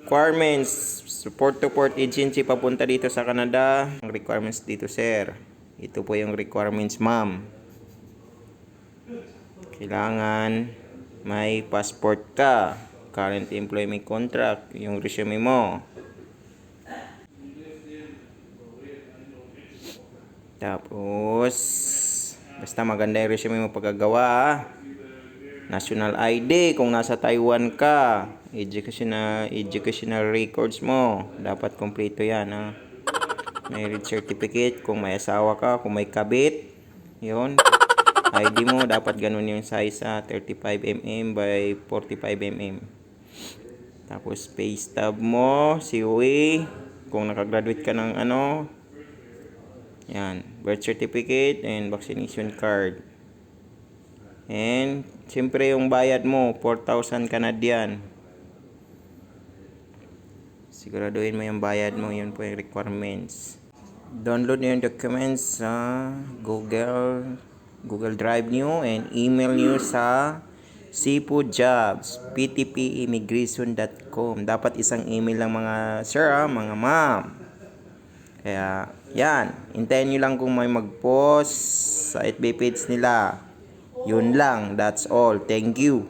requirements. Support to port agency papunta dito sa Canada. Ang requirements dito, sir. Ito po yung requirements, ma'am. Kailangan may passport ka, current employment contract, yung resume mo. Tapos, basta maganda yung resume mo pagkagawa. National ID kung nasa Taiwan ka. Educational records mo. Dapat kompleto yan, ha. Marriage certificate kung may asawa ka, kung may kabit. Yun. ID mo, dapat ganun yung size, 35mm by 45mm. Tapos, pay stub mo, COE, kung nakagraduate ka ng ano. Yan. Birth certificate and vaccination card. And, siyempre yung bayad mo, 4,000 Canadian. Siguraduhin mo yung bayad mo, yun po yung requirements. Download nyo yung documents sa Google Drive nyo and email nyo sa cpujobs@ptpimmigration.com. Dapat isang email lang mga sir, mga ma'am. Kaya, yan. Hintayin nyo lang kung may mag-post sa FB page nila. Yun lang. That's all. Thank you.